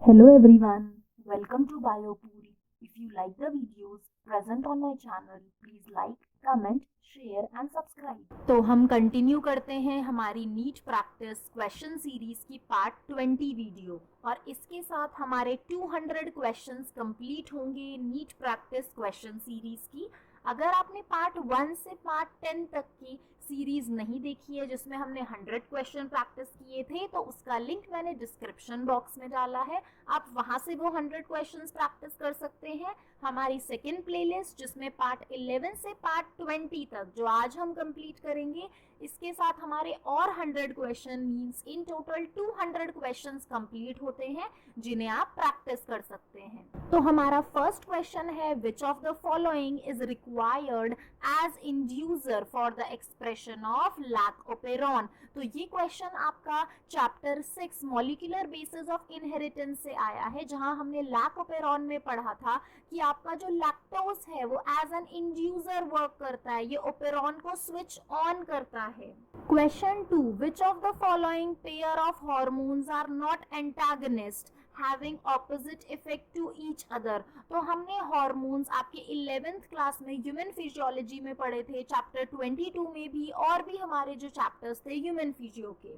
Hello everyone, welcome to BioPuri. If you like the videos present on my channel, please like, comment, share and subscribe. तो हम continue करते हैं हमारी NEET practice question series की part 20 video और इसके साथ हमारे 200 क्वेश्चंस कंप्लीट होंगे नीट प्रैक्टिस क्वेश्चन सीरीज की। अगर आपने पार्ट 1 से पार्ट 10 तक की सीरीज नहीं देखी है जिसमें हमने 100 क्वेश्चन प्रैक्टिस किए थे तो उसका लिंक मैंने डिस्क्रिप्शन बॉक्स में डाला है, आप वहां से वो 100 क्वेश्चंस प्रैक्टिस कर सकते हैं। हमारी सेकंड प्लेलिस्ट जिसमें पार्ट 11 से पार्ट 20 तक जो आज हम कंप्लीट करेंगे इसके साथ हमारे और 100 question means in total 200 questions complete होते हैं जिन्हें आप प्रैक्टिस कर सकते हैं। तो हमारा फर्स्ट क्वेश्चन है which of the following is required as inducer for the expression of lac operon. तो ये क्वेश्चन आपका chapter 6 molecular basis of inheritance से आया है जहां हमने लैकोपेरॉन में पढ़ा था कि आपका जो लैक्टोज है वो एज एन इंड्यूसर वर्क करता है, ये ओपेरॉन को स्विच ऑन करता है। Question 2 which of the following pair of hormones are not antagonist having opposite effect to each other। तो हमने हार्मोन्स आपके 11th क्लास में ह्यूमन फिजियोलॉजी में पढ़े थे, चैप्टर 22 में भी और भी हमारे जो चैप्टर्स थे ह्यूमन फिजियो के,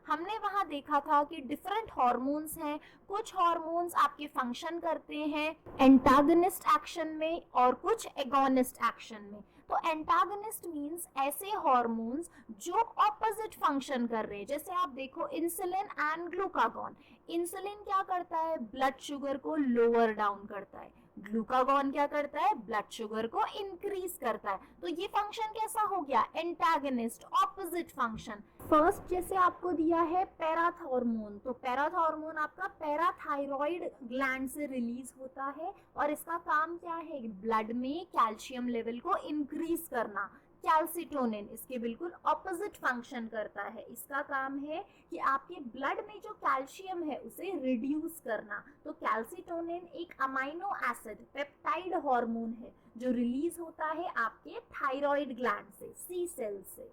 हमने वहां देखा था कि डिफरेंट हार्मोन्स हैं। कुछ हार्मोन्स आपके फंक्शन करते हैं एंटागनिस्ट एक्शन में और कुछ एगोनिस्ट एक्शन में। तो एंटागनिस्ट मींस ऐसे हार्मोन्स जो ऑपोजिट फंक्शन कर रहे हैं, जैसे आप देखो इंसुलिन एंड ग्लूकागॉन। इंसुलिन क्या करता है, ब्लड शुगर को लोअर डाउन करता है, ग्लूकागॉन क्या करता है, ब्लड शुगर को इंक्रीज करता है। तो ये फंक्शन कैसा हो गया, एंटागनिस्ट, ऑपोजिट फंक्शन। फर्स्ट जैसे आपको दिया है पैराथॉर्मोन, तो पैराथॉर्मोन आपका पैराथायरॉइड ग्लैंड से रिलीज होता है और इसका काम क्या है, ब्लड में कैल्शियम लेवल को इंक्रीज करना। कैल्सिटोनिन इसके बिल्कुल ऑपोजिट फंक्शन करता है, इसका काम है कि आपके ब्लड में जो कैल्शियम है उसे रिड्यूस करना। तो कैल्सिटोनिन एक अमाइनो एसिड पेप्टाइड हार्मोन है जो रिलीज होता है आपके थायराइड ग्लैंड से, सी सेल से।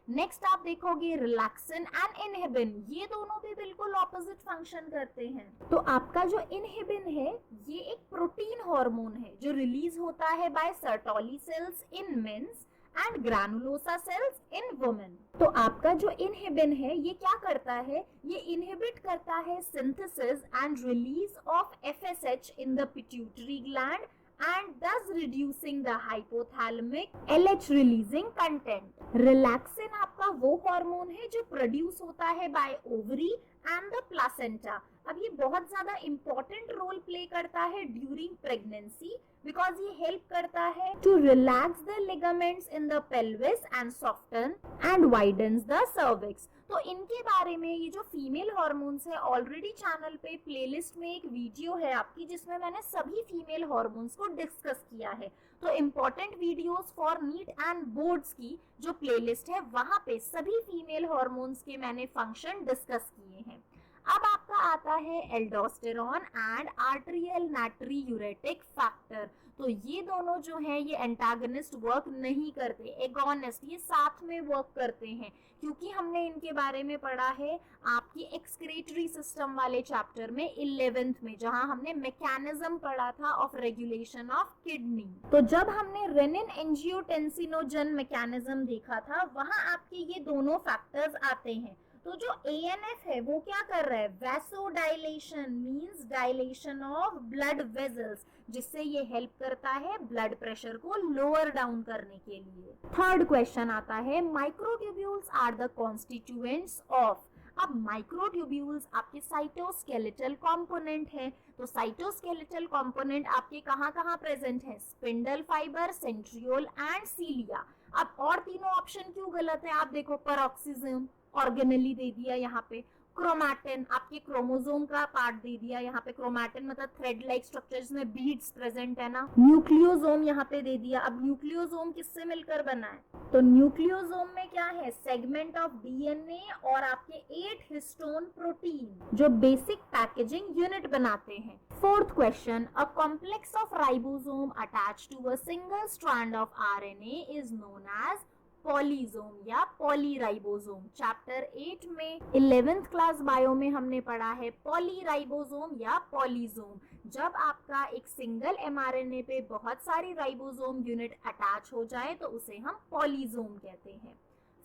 नेक्स्ट आप देखोगे रिलैक्सिन एंड इनहिबिन, ये दोनों भी बिल्कुल ऑपोजिट फंक्शन करते हैं। तो आपका जो इनहिबिन है ये एक प्रोटीन हार्मोन है जो रिलीज होता है by Sertoli cells in mens and granulosa cells in women. तो आपका जो इनहिबिन है ये क्या करता है, ये इनहिबिट करता है synthesis and release of FSH in the pituitary gland and thus reducing the hypothalamic LH releasing content। Relaxin आपका वो हार्मोन है जो प्रोड्यूस होता है by ovary and the placenta. अब ये बहुत ज्यादा इंपॉर्टेंट रोल प्ले करता है ड्यूरिंग प्रेगनेंसी बिकॉज ये हेल्प करता है to relax the ligaments in the pelvis and soften and widens the cervix. तो इनके बारे में ये जो फीमेल हार्मोन्स है ऑलरेडी चैनल पे प्लेलिस्ट में एक वीडियो है आपकी जिसमें मैंने सभी फीमेल हार्मोन्स को डिस्कस किया है। तो important videos for neat and boards की जो प्लेलिस्ट है वहां पे सभी फीमेल हार्मोन्स के मैंने फंक्शन डिस्कस किए हैं। अब आपका आता है एल्डोस्टेरॉन एंड आर्टेरियल नाट्रियूरेटिक फैक्टर। तो ये दोनों जो हैं ये एंटागनिस्ट वर्क नहीं करते, एगोनिस्ट ये साथ में वर्क करते हैं, क्योंकि हमने इनके बारे में पढ़ा है आपकी एक्सक्रीटरी सिस्टम वाले चैप्टर में 11th में, जहां हमने मैकेनिज्म पढ़ा था ऑफ रेगुलेशन ऑफ किडनी। तो जब हमने रेनिन एंजियोटेंसिनोजन मैकेनिज्म देखा था वहां आपके ये दोनों फैक्टर्स आते हैं। तो जो ANF है वो क्या कर रहा है, vasodilation means dilation of blood vessels, जिससे ये हेल्प करता है ब्लड प्रेशर को लोअर डाउन करने के लिए। थर्ड क्वेश्चन आता है microtubules are the constituents of. अब माइक्रोट्यूब्यूल्स आपके साइटोस्केलेटल कंपोनेंट है। तो साइटोस्केलेटल कंपोनेंट आपके कहाँ कहाँ प्रेजेंट है, spindle fibre, centriole and cilia. अब और तीनों ऑप्शन क्यों गलत है, आप देखो पैरोक्सिज्म ऑर्गेनेली दे दिया, यहाँ पे क्रोमैटिन आपके क्रोमोसोम का पार्ट दे दिया, यहाँ पे क्रोमैटिन मतलब थ्रेड लाइक स्ट्रक्चर जिसमें बीड्स प्रेजेंट है ना, न्यूक्लियोसोम यहाँ पे दे दिया। अब न्यूक्लियोसोम किससे मिलकर बना है, तो न्यूक्लियोसोम में क्या है, सेगमेंट ऑफ डीएनए और आपके 8 हिस्टोन प्रोटीन जो बेसिक पैकेजिंग यूनिट बनाते हैं। Fourth question, a complex of ribosome attached to a single strand of RNA is known as polysome या पॉलीराइबोसोम। चैप्टर 8 में 11th क्लास बायो में हमने पढ़ा है पॉलीराइबोसोम या पॉलीजोम। जब आपका एक सिंगल एमआरएनए पे बहुत सारी राइबोसोम यूनिट अटैच हो जाए तो उसे हम पॉलीजोम कहते हैं।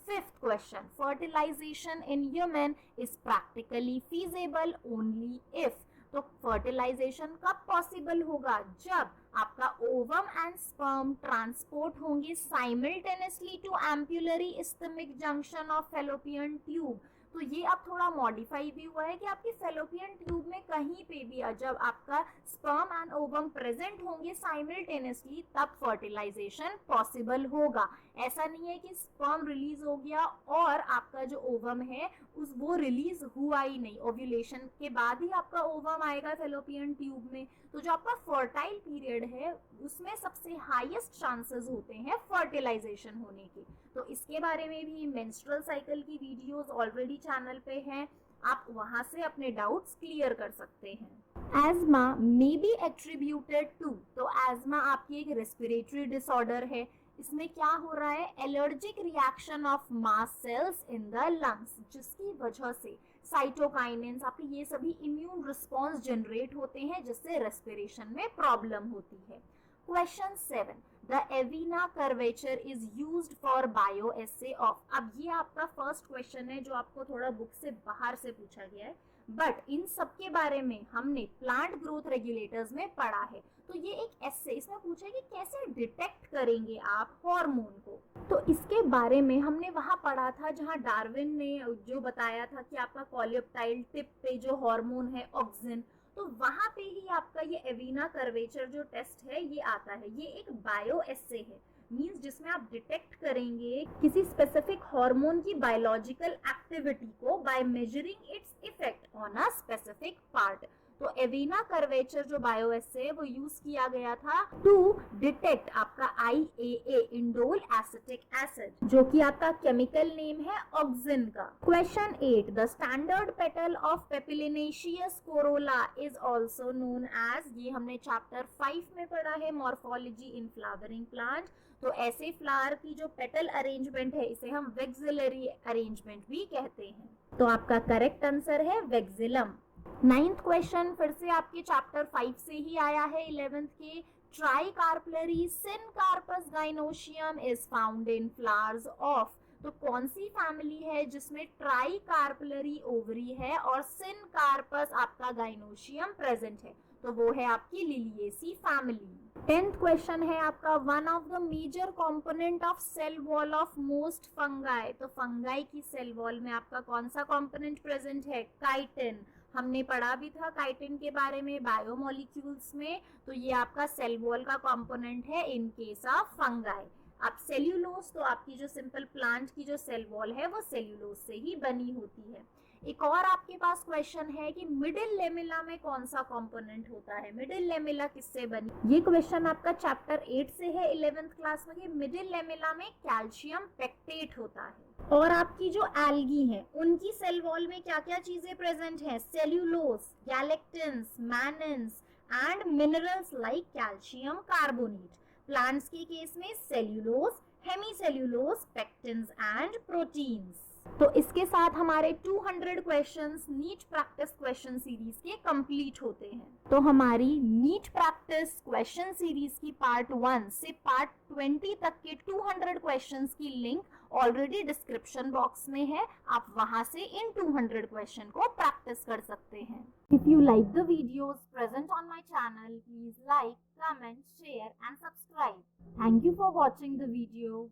Fifth question, fertilisation in human is practically feasible only if. तो फर्टिलाइजेशन कब पॉसिबल होगा? जब आपका ओवम एंड स्पर्म ट्रांसपोर्ट होंगे simultaneously to ampullary isthmic junction of fallopian tube. तो ये अब थोड़ा मॉडिफाई भी हुआ है कि आपकी फैलोपियन ट्यूब में कहीं पे भी जब आपका स्पर्म एंड ओवम प्रेजेंट होंगे साइमल्टेनियसली तब फर्टिलाइजेशन पॉसिबल होगा। ऐसा नहीं है कि स्पर्म रिलीज हो गया और आपका जो ओवम है वो रिलीज हुआ ही नहीं, ओव्यूलेशन के बाद ही आपका ओवम आएगा फैलोपियन ट्यूब में। तो जो आपका फर्टाइल पीरियड है उसमें सबसे हाईएस्ट चांसेस होते हैं फर्टिलाइजेशन होने के। तो इसके बारे में भी मेंस्ट्रुअल साइकिल की वीडियोस ऑलरेडी चैनल पे हैं, आप वहां से अपने डाउट्स क्लियर कर सकते हैं। एज्मा मे बी एट्रीब्यूटेड टू। तो एज्मा आपकी एक रेस्पिरेटरी डिसऑर्डर है। इसमें क्या हो रहा है? Allergic reaction of mast cells in the lungs, जिसकी वजह से साइटोकाइनेंस आपके ये सभी इम्यून रिस्पॉन्स जनरेट होते हैं जिससे रेस्पिरेशन में प्रॉब्लम होती है। Question 7, the एविना curvature is used for bio essay of. अब ये आपका फर्स्ट क्वेश्चन है जो आपको थोड़ा बुक से बाहर से पूछा गया है, बट इन सब के बारे में हमने प्लांट ग्रोथ रेगुलेटर्स में पढ़ा है। तो ये एक एसे, इसमें पूछा है कि कैसे डिटेक्ट करेंगे आप हार्मोन को। तो इसके बारे में हमने वहां पढ़ा था जहां डार्विन ने जो बताया था कि आपका कॉलियोप्टाइल टिप पे जो हार्मोन है ऑक्सिन, तो वहां पे ही आपका ये एविना कर्वेचर जो टेस्ट है ये आता है। ये एक बायो एसे है, मींस जिसमें आप डिटेक्ट करेंगे किसी स्पेसिफिक हार्मोन की बायोलॉजिकल एक्टिविटी को by measuring its effect on a specific part. तो एविना कर्वेचर जो बायो एसे है वो यूज किया गया था टू डिटेक्ट आपका IAA इंडोल एसिटिक एसिड, जो कि आपका केमिकल नेम है ऑक्सिन का। Question 8, the standard petal of papilionaceous corolla is also known as. ये हमने चैप्टर 5 में पढ़ा है मॉर्फोलॉजी इन फ्लावरिंग प्लांट। तो ऐसे फ्लावर की जो पेटल अरेंजमेंट है इसे हम वेक्सिलरी अरेंजमेंट भी कहते हैं। तो आपका करेक्ट आंसर है वेक्सिलम। 9th क्वेश्चन फिर से आपके चैप्टर 5 से ही आया है 11th के। ट्राइकार्पलरी syncarpous gynoecium is found in flowers of. तो कौन सी फैमिली है जिसमें ट्राइकार्पलरी ओवरी है और सिनकार्पस आपका गाइनोशियम प्रेजेंट है? तो वो है आपकी लिलिएसी फैमिली। 10th क्वेश्चन है आपका, one of the major component of cell wall of most fungi. तो फंगाई की सेल वॉल में आपका कौन सा कंपोनेंट प्रेजेंट है? काइटिन। हमने पढ़ा भी था काइटिन के बारे में बायोमोलिक्यूल्स में। तो ये आपका सेल वॉल का कंपोनेंट है इन केस ऑफ फंगाई। अब सेल्यूलोज, तो आपकी जो सिंपल प्लांट की जो सेल वॉल है वो सेल्यूलोज से ही बनी होती है। एक और आपके पास क्वेश्चन है कि मिडिल लेमिला में कौन सा कंपोनेंट होता है? मिडिल लेमिला किससे बनी? ये क्वेश्चन आपका चैप्टर 8 से है 11th क्लास में कि मिडिल लेमिला में कैल्शियम पेक्टेट होता है। और आपकी जो एल्गी है उनकी सेल वॉल में क्या क्या चीजें प्रेजेंट है? Cellulose, galactans, mannans and minerals like calcium carbonate. Plants के केस में cellulose, hemicellulose, pectins and proteins. तो इसके साथ हमारे 200 questions NEET practice question series के कंप्लीट होते हैं। तो हमारी नीट प्रैक्टिस क्वेश्चन सीरीज की पार्ट 1 से पार्ट 20 तक के 200 क्वेश्चंस की लिंक ऑलरेडी डिस्क्रिप्शन बॉक्स में है, आप वहां से इन 200 क्वेश्चन को प्रैक्टिस कर सकते हैं। If you like the videos present on my channel, please like, comment, share and subscribe. Thank you for watching the video.